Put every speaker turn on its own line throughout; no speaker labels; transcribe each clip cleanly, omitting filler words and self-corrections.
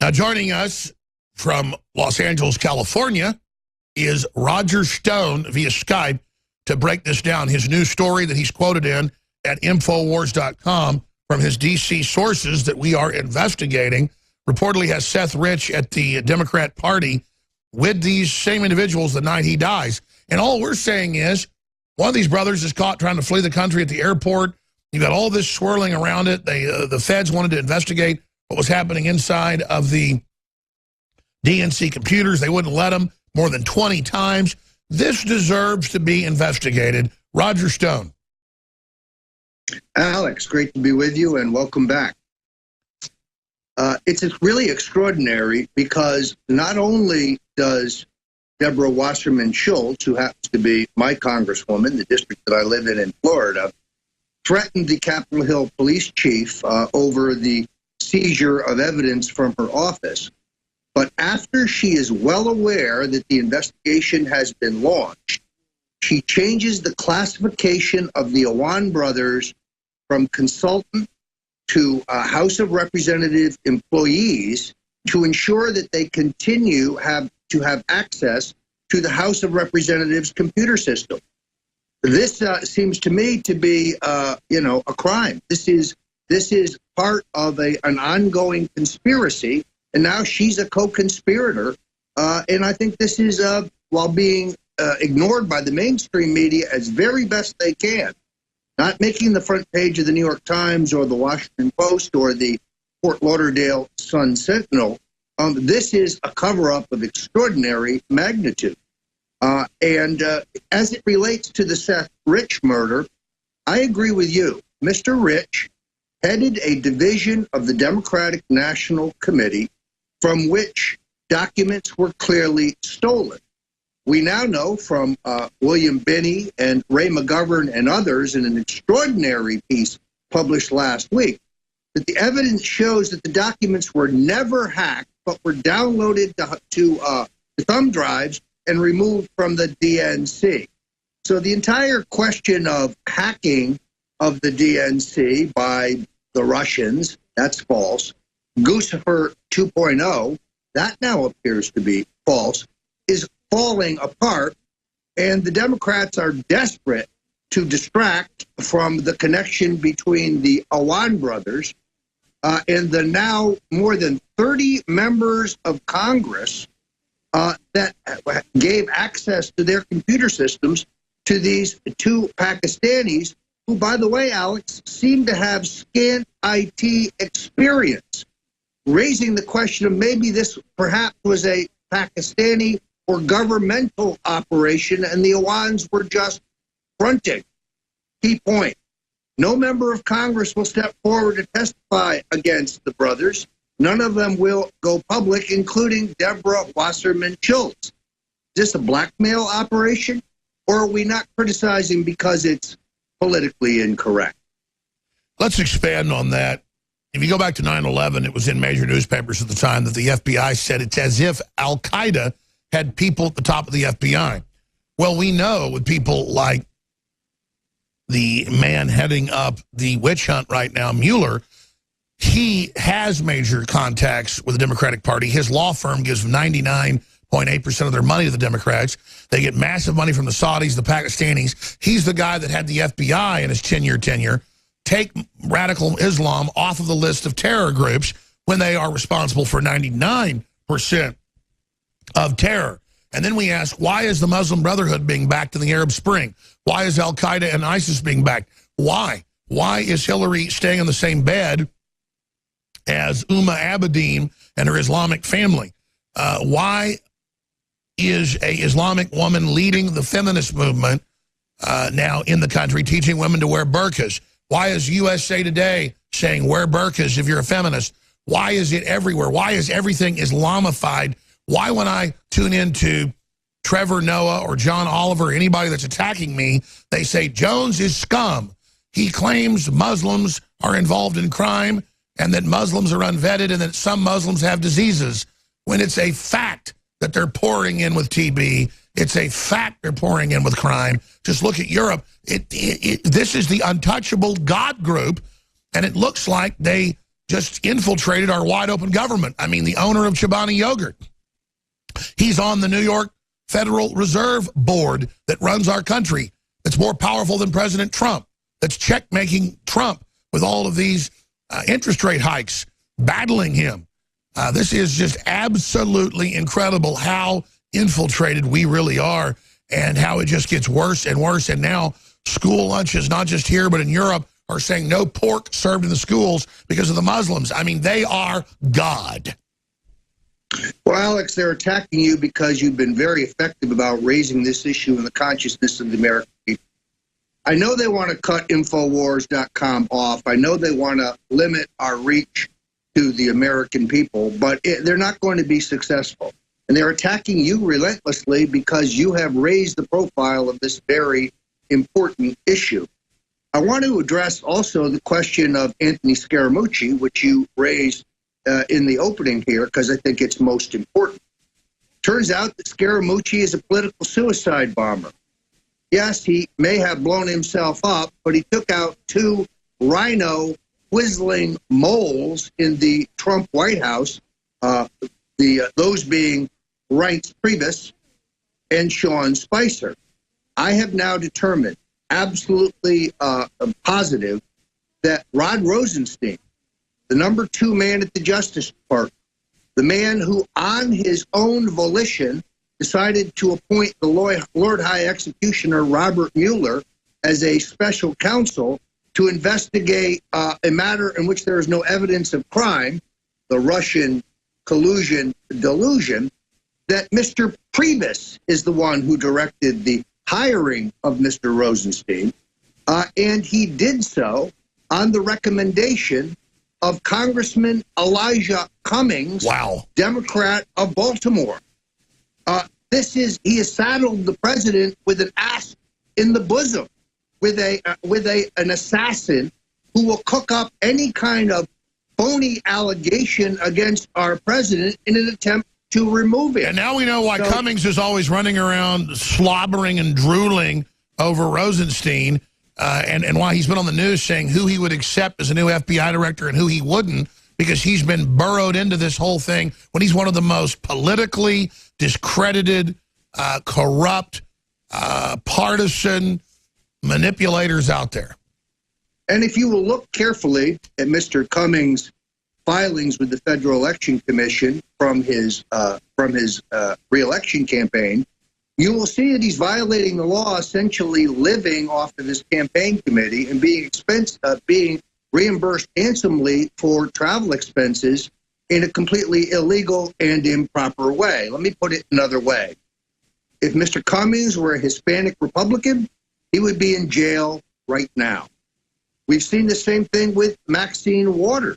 Now, joining us from Los Angeles, California, is Roger Stone via Skype to break this down. His new story that he's quoted in at Infowars.com from his D.C. sources that we are investigating reportedly has Seth Rich at the Democrat Party with these same individuals the night he dies. And all we're saying is one of these brothers is caught trying to flee the country at the airport. You got all this swirling around it. The feds wanted to investigate what was happening inside of the DNC computers. They wouldn't let them more than 20 times. This deserves to be investigated. Roger Stone.
Alex, great to be with you and welcome back. It's really extraordinary because not only does Deborah Wasserman Schultz, who happens to be my congresswoman, the district that I live in Florida, threaten the Capitol Hill police chief over the seizure of evidence from her office. But after she is well aware that the investigation has been launched, she changes the classification of the Awan brothers from consultant to House of Representative employees to ensure that they continue to have access to the House of Representatives computer system. This seems to me to be, a crime. This is part of an ongoing conspiracy, and now she's a co-conspirator. And I think this is, while being ignored by the mainstream media as very best they can, not making the front page of the New York Times or the Washington Post or the Fort Lauderdale Sun-Sentinel. This is a cover-up of extraordinary magnitude. And as it relates to the Seth Rich murder, I agree with you. Mr. Rich headed a division of the Democratic National Committee from which documents were clearly stolen. We now know from William Binney and Ray McGovern and others in an extraordinary piece published last week that the evidence shows that the documents were never hacked but were downloaded to thumb drives and removed from the DNC. So the entire question of hacking of the DNC by the Russians, that's false. Guccifer 2.0, that now appears to be false, is falling apart, and the Democrats are desperate to distract from the connection between the Awan brothers and the now more than 30 members of Congress that gave access to their computer systems to these two Pakistanis who, by the way, Alex, seem to have scant IT experience, raising the question of maybe this perhaps was a Pakistani or governmental operation and the Awans were just fronting. Key point. No member of Congress will step forward to testify against the brothers. None of them will go public, including Deborah Wasserman Schultz. Is this a blackmail operation, or are we not criticizing because it's politically incorrect?
Let's expand on that. If you go back to 9/11, it was in major newspapers at the time that the FBI said it's as if Al-Qaeda had people at the top of the FBI. Well, we know with people like the man heading up the witch hunt right now, Mueller, he has major contacts with the Democratic Party. His law firm gives 99.8% of their money to the Democrats. They get massive money from the Saudis, the Pakistanis. He's the guy that had the FBI in his 10-year tenure take radical Islam off of the list of terror groups when they are responsible for 99% of terror. And then we ask, why is the Muslim Brotherhood being backed in the Arab Spring? Why is Al-Qaeda and ISIS being backed? Why? Why is Hillary staying in the same bed as Umma Abedin and her Islamic family? Why is a Islamic woman leading the feminist movement now in the country, teaching women to wear burqas? Why is USA Today saying wear burqas if you're a feminist? Why is it everywhere? Why is everything Islamified? Why, when I tune into Trevor Noah or John Oliver, anybody that's attacking me, they say Jones is scum. He claims Muslims are involved in crime and that Muslims are unvetted and that some Muslims have diseases, when it's a fact that they're pouring in with TB. It's a fact they're pouring in with crime. Just look at Europe. This is the untouchable God group, and it looks like they just infiltrated our wide open government. I mean, the owner of Chobani Yogurt. He's on the New York Federal Reserve Board that runs our country, that's more powerful than President Trump, that's check-making Trump with all of these interest rate hikes, battling him. This is just absolutely incredible how infiltrated we really are and how it just gets worse and worse. And now school lunches, not just here but in Europe, are saying no pork served in the schools because of the Muslims. I mean, they are God.
Well, Alex, they're attacking you because you've been very effective about raising this issue in the consciousness of the American people. I know they want to cut Infowars.com off. I know they want to limit our reach to the American people, but they're not going to be successful. And they're attacking you relentlessly because you have raised the profile of this very important issue. I want to address also the question of Anthony Scaramucci, which you raised in the opening here, because I think it's most important. Turns out that Scaramucci is a political suicide bomber. Yes, he may have blown himself up, but he took out 2 rhino whistling moles in the Trump White House, those being Reince Priebus and Sean Spicer. I have now determined, absolutely positive, that Rod Rosenstein, the number 2 man at the Justice Department, the man who on his own volition decided to appoint the Lord High Executioner Robert Mueller as a special counsel to investigate a matter in which there is no evidence of crime, the Russian collusion delusion, that Mr. Priebus is the one who directed the hiring of Mr. Rosenstein, and he did so on the recommendation of Congressman Elijah Cummings, Democrat of Baltimore. He has saddled the president with an ass in the bosom, with an assassin who will cook up any kind of phony allegation against our president in an attempt to remove it.
And now we know why Cummings is always running around slobbering and drooling over Rosenstein, and why he's been on the news saying who he would accept as a new FBI director and who he wouldn't, because he's been burrowed into this whole thing when he's one of the most politically discredited, corrupt, partisan manipulators out there.
And if you will look carefully at Mr. Cummings' filings with the Federal Election Commission from his re-election campaign, you will see that he's violating the law, essentially living off of his campaign committee and being reimbursed handsomely for travel expenses in a completely illegal and improper way. Let me put it another way. If Mr. Cummings were a Hispanic Republican, he would be in jail right now. We've seen the same thing with Maxine Waters,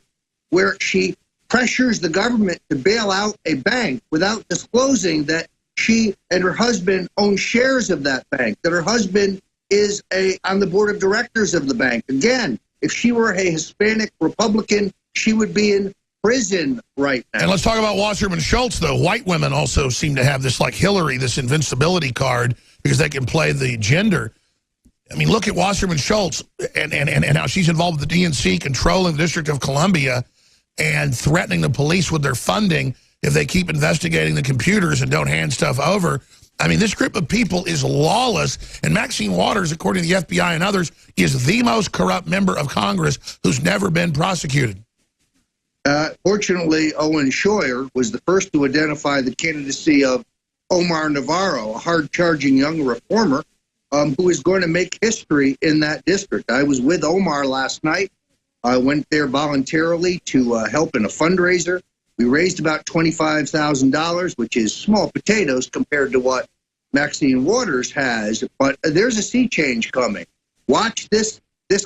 where she pressures the government to bail out a bank without disclosing that she and her husband own shares of that bank, that her husband is on the board of directors of the bank. Again, if she were a Hispanic Republican, she would be in prison right now.
And let's talk about Wasserman Schultz, though. White women also seem to have this, like Hillary, this invincibility card because they can play the gender. I mean, look at Wasserman Schultz and how she's involved with the DNC controlling the District of Columbia and threatening the police with their funding if they keep investigating the computers and don't hand stuff over. I mean, this group of people is lawless. And Maxine Waters, according to the FBI and others, is the most corrupt member of Congress who's never been prosecuted.
Fortunately, Owen Schroyer was the first to identify the candidacy of Omar Navarro, a hard-charging young reformer who is going to make history in that district. I was with Omar last night. I went there voluntarily to help in a fundraiser. We raised about $25,000, which is small potatoes compared to what Maxine Waters has. But there's a sea change coming. Watch this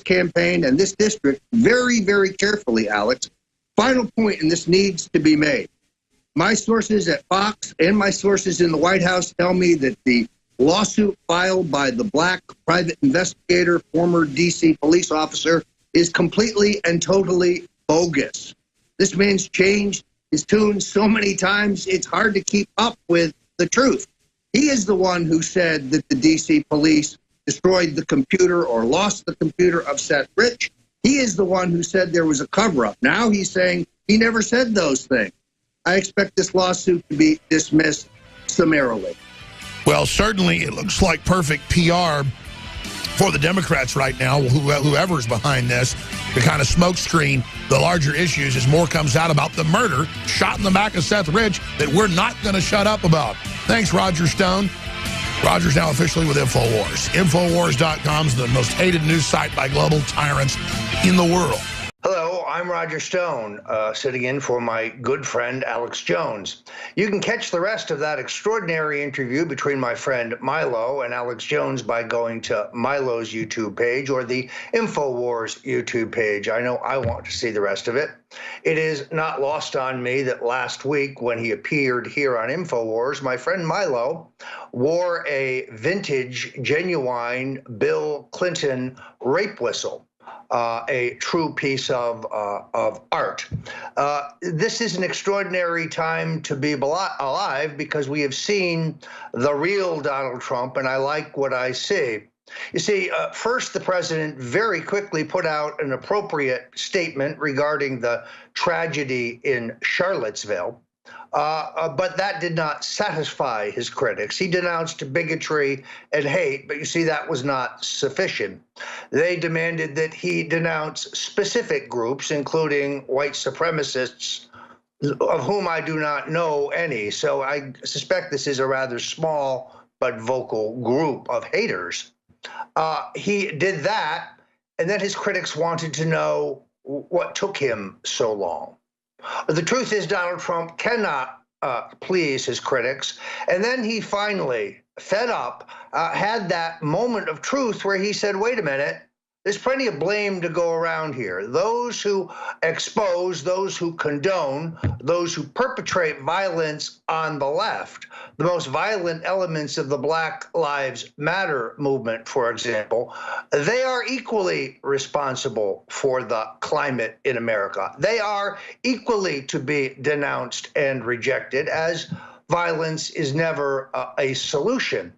campaign and this district very, very carefully, Alex. Final point, and this needs to be made. My sources at Fox and my sources in the White House tell me that the lawsuit filed by the black private investigator, former D.C. police officer, is completely and totally bogus. This man's changed his tune so many times, it's hard to keep up with the truth. He is the one who said that the D.C. police destroyed the computer or lost the computer of Seth Rich. He is the one who said there was a cover-up. Now he's saying he never said those things. I expect this lawsuit to be dismissed summarily.
Well, certainly it looks like perfect PR for the Democrats right now, whoever's behind this, to kind of smokescreen the larger issues as more comes out about the murder, shot in the back of Seth Rich, that we're not going to shut up about. Thanks, Roger Stone. Roger's now officially with InfoWars. Infowars.com is the most hated news site by global tyrants in the world.
Hello, I'm Roger Stone, sitting in for my good friend Alex Jones. You can catch the rest of that extraordinary interview between my friend Milo and Alex Jones by going to Milo's YouTube page or the InfoWars YouTube page. I know I want to see the rest of it. It is not lost on me that last week when he appeared here on InfoWars, my friend Milo wore a vintage, genuine Bill Clinton rape whistle. A true piece of art. This is an extraordinary time to be alive because we have seen the real Donald Trump, and I like what I see. You see, first, the president very quickly put out an appropriate statement regarding the tragedy in Charlottesville. But that did not satisfy his critics. He denounced bigotry and hate, but you see, that was not sufficient. They demanded that he denounce specific groups, including white supremacists, of whom I do not know any. So I suspect this is a rather small but vocal group of haters. He did that, and then his critics wanted to know what took him so long. The truth is Donald Trump cannot please his critics. And then he finally, fed up, had that moment of truth where he said, wait a minute, there's plenty of blame to go around here. Those who expose, those who condone, those who perpetrate violence on the left, the most violent elements of the Black Lives Matter movement, for example, they are equally responsible for the climate in America. They are equally to be denounced and rejected, as violence is never a solution.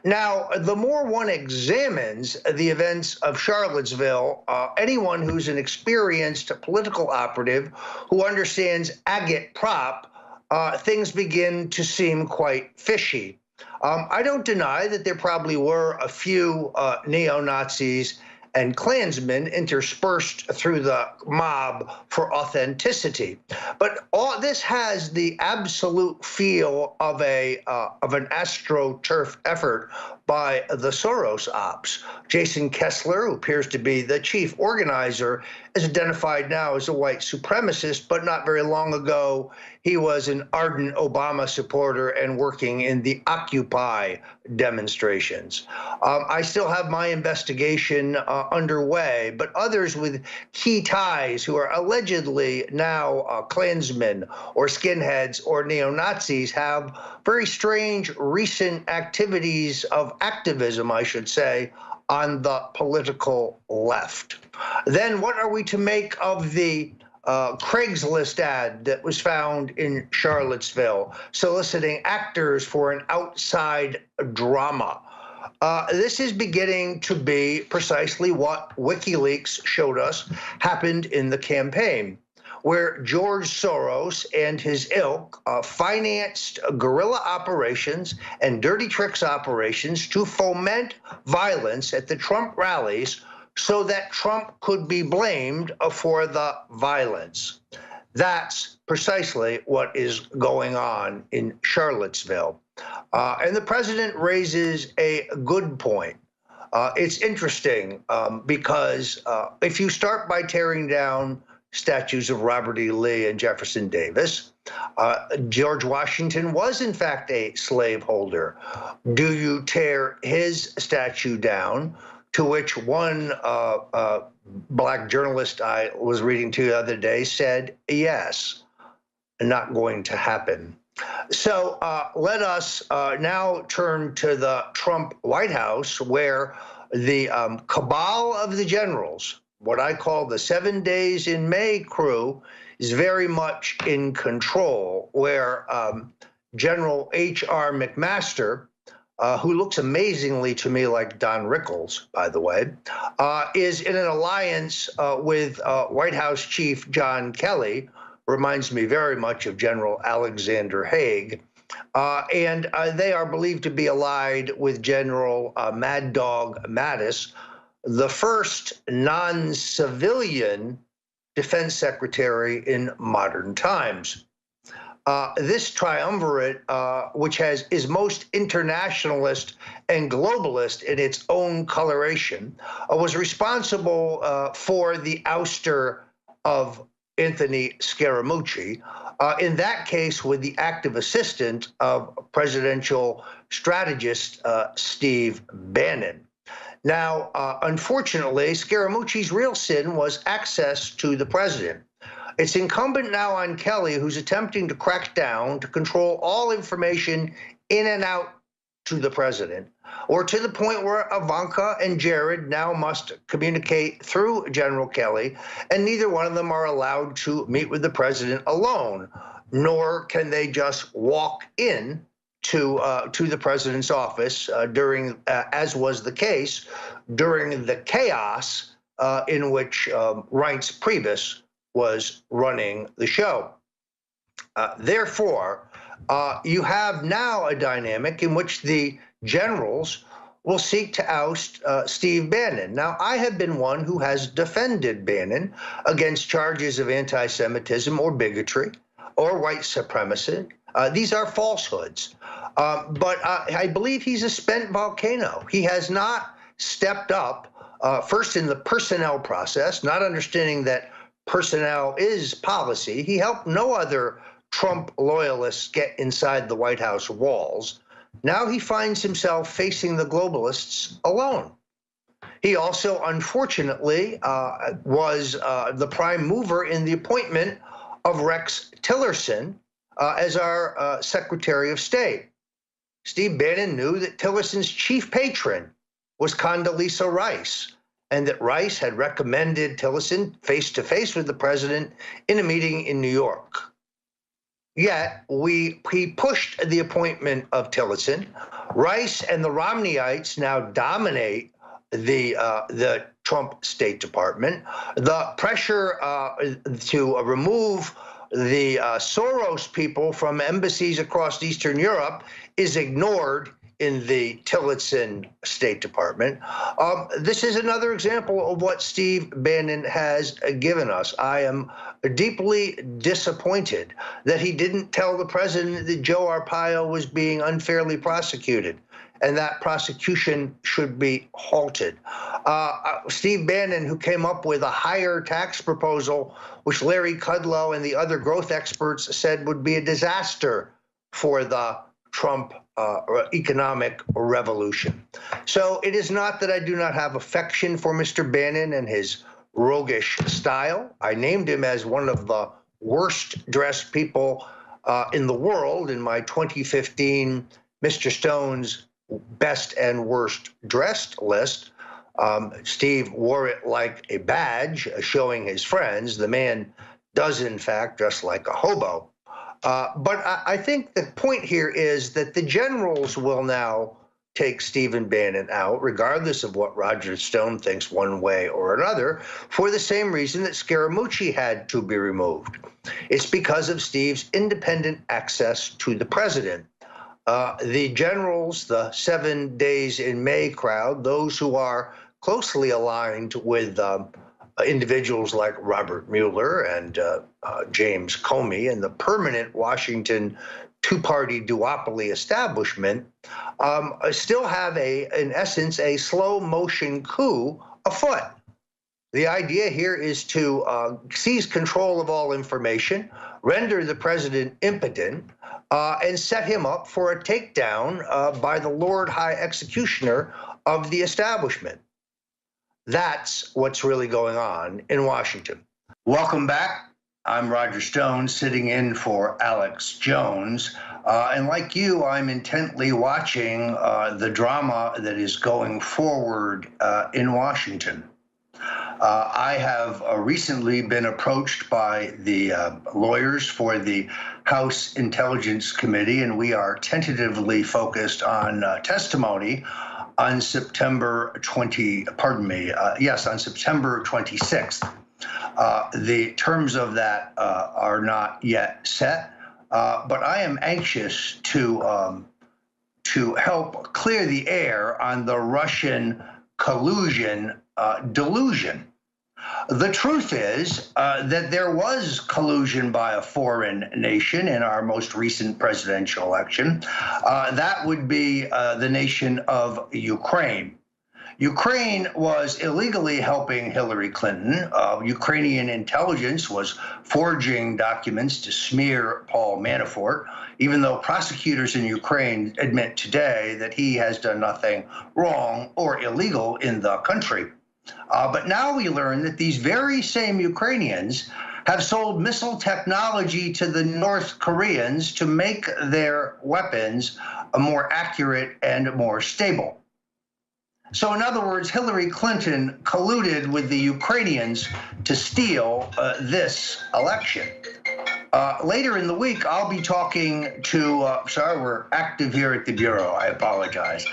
Now, the more one examines the events of Charlottesville, anyone who's an experienced political operative who understands agitprop, things begin to seem quite fishy. I don't deny that there probably were a few neo-Nazis and Klansmen interspersed through the mob for authenticity. But all this has the absolute feel of an astroturf effort by the Soros ops. Jason Kessler, who appears to be the chief organizer, is identified now as a white supremacist, but not very long ago, he was an ardent Obama supporter and working in the Occupy demonstrations. I still have my investigation underway, but others with key ties who are allegedly now Klansmen or skinheads or neo-Nazis have very strange recent activities of activism, I should say, on the political left. Then what are we to make of the Craigslist ad that was found in Charlottesville, soliciting actors for an outside drama? This is beginning to be precisely what WikiLeaks showed us happened in the campaign, where George Soros and his ilk financed guerrilla operations and dirty tricks operations to foment violence at the Trump rallies so that Trump could be blamed for the violence. That's precisely what is going on in Charlottesville. And the president raises a good point. It's interesting because if you start by tearing down statues of Robert E. Lee and Jefferson Davis, George Washington was in fact a slaveholder. Do you tear his statue down? To which one black journalist I was reading to the other day said, yes, not going to happen. So let us now turn to the Trump White House, where the cabal of the generals, what I call the 7 days in May crew, is very much in control, where General H.R. McMaster who looks amazingly to me like Don Rickles, by the way, is in an alliance with White House Chief John Kelly. Reminds me very much of General Alexander Haig. And they are believed to be allied with General Mad Dog Mattis, the first non-civilian defense secretary in modern times. This triumvirate, which is most internationalist and globalist in its own coloration, was responsible for the ouster of Anthony Scaramucci, in that case with the active assistant of presidential strategist Steve Bannon. Now, unfortunately, Scaramucci's real sin was access to the president. It's incumbent now on Kelly, who's attempting to crack down to control all information in and out to the president, or to the point where Ivanka and Jared now must communicate through General Kelly, and neither one of them are allowed to meet with the president alone, nor can they just walk in to the president's office during, as was the case, during the chaos in which Reince Priebus was running the show. Therefore, you have now a dynamic in which the generals will seek to oust Steve Bannon. Now, I have been one who has defended Bannon against charges of anti-Semitism or bigotry or white supremacy. These are falsehoods. But I believe he's a spent volcano. He has not stepped up, first in the personnel process, not understanding that personnel is policy. He helped no other Trump loyalists get inside the White House walls. Now he finds himself facing the globalists alone. He also, unfortunately, was the prime mover in the appointment of Rex Tillerson as our Secretary of State. Steve Bannon knew that Tillerson's chief patron was Condoleezza Rice, and that Rice had recommended Tillerson face-to-face with the president in a meeting in New York. Yet, he pushed the appointment of Tillerson. Rice and the Romneyites now dominate the Trump State Department. The pressure to remove the Soros people from embassies across Eastern Europe is ignored in the Tillerson State Department. This is another example of what Steve Bannon has given us. I am deeply disappointed that he didn't tell the president that Joe Arpaio was being unfairly prosecuted, and that prosecution should be halted. Steve Bannon, who came up with a higher tax proposal, which Larry Kudlow and the other growth experts said would be a disaster for the Trump economic revolution. So it is not that I do not have affection for Mr. Bannon and his roguish style. I named him as one of the worst dressed people in the world in my 2015 Mr. Stone's best and worst dressed list. Steve wore it like a badge, showing his friends. The man does, in fact, dress like a hobo. But I think the point here is that the generals will now take Stephen Bannon out, regardless of what Roger Stone thinks one way or another, for the same reason that Scaramucci had to be removed. It's because of Steve's independent access to the president. The generals, the 7 days in May crowd, those who are closely aligned with individuals like Robert Mueller and James Comey and the permanent Washington two-party duopoly establishment, still have in essence, a slow motion coup afoot. The idea here is to seize control of all information, render the president impotent, and set him up for a takedown by the Lord High Executioner of the establishment. That's what's really going on in Washington. Welcome back. I'm Roger Stone, sitting in for Alex Jones. And like you, I'm intently watching the drama that is going forward in Washington. I have recently been approached by the lawyers for the House Intelligence Committee, and we are tentatively focused on testimony on September 26th. The terms of that are not yet set, but I am anxious to help clear the air on the Russian collusion delusion. The truth is that there was collusion by a foreign nation in our most recent presidential election. That would be the nation of Ukraine. Ukraine was illegally helping Hillary Clinton. Ukrainian intelligence was forging documents to smear Paul Manafort, even though prosecutors in Ukraine admit today that he has done nothing wrong or illegal in the country. But now we learn that these very same Ukrainians have sold missile technology to the North Koreans to make their weapons more accurate and more stable. So in other words, Hillary Clinton colluded with the Ukrainians to steal this election. Later in the week, I'll be talking to, sorry, we're active here at the Bureau. I apologize.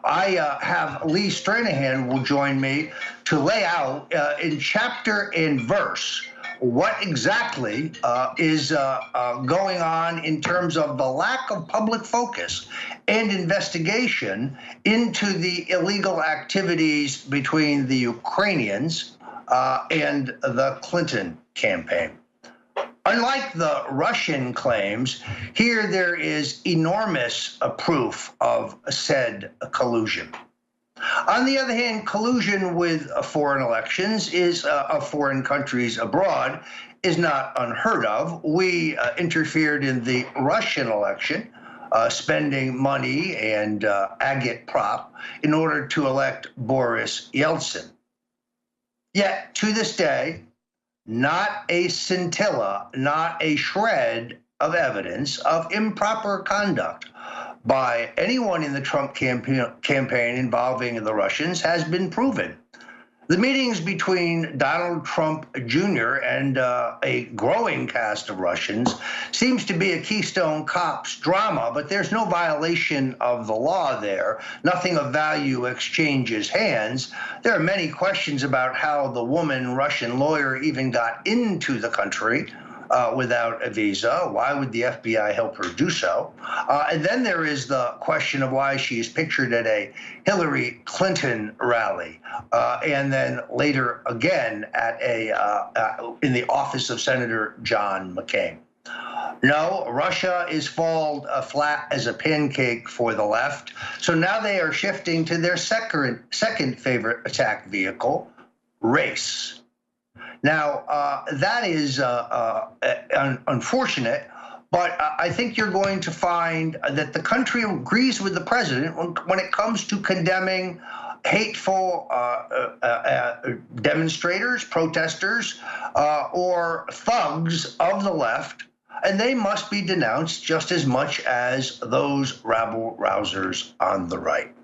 I have Lee Stranahan will join me to lay out in chapter and verse what exactly is going on in terms of the lack of public focus and investigation into the illegal activities between the Ukrainians and the Clinton campaign. Unlike the Russian claims, here there is enormous proof of said collusion. On the other hand, collusion with foreign elections of foreign countries abroad is not unheard of. We interfered in the Russian election, spending money and agitprop in order to elect Boris Yeltsin. Yet, to this day, not a scintilla, not a shred of evidence of improper conduct by anyone in the Trump campaign involving the Russians has been proven. The meetings between Donald Trump Jr. and a growing cast of Russians seems to be a Keystone Cops drama, but there's no violation of the law there. Nothing of value exchanges hands. There are many questions about how the woman Russian lawyer even got into the country without a visa. Why would the FBI help her do so? And then there is the question of why she is pictured at a Hillary Clinton rally, and then later again at in the office of Senator John McCain. No, Russia is fallen flat as a pancake for the left. So now they are shifting to their second favorite attack vehicle, race. Now, that is unfortunate, but I think you're going to find that the country agrees with the president when it comes to condemning hateful demonstrators, protesters, or thugs of the left, and they must be denounced just as much as those rabble-rousers on the right.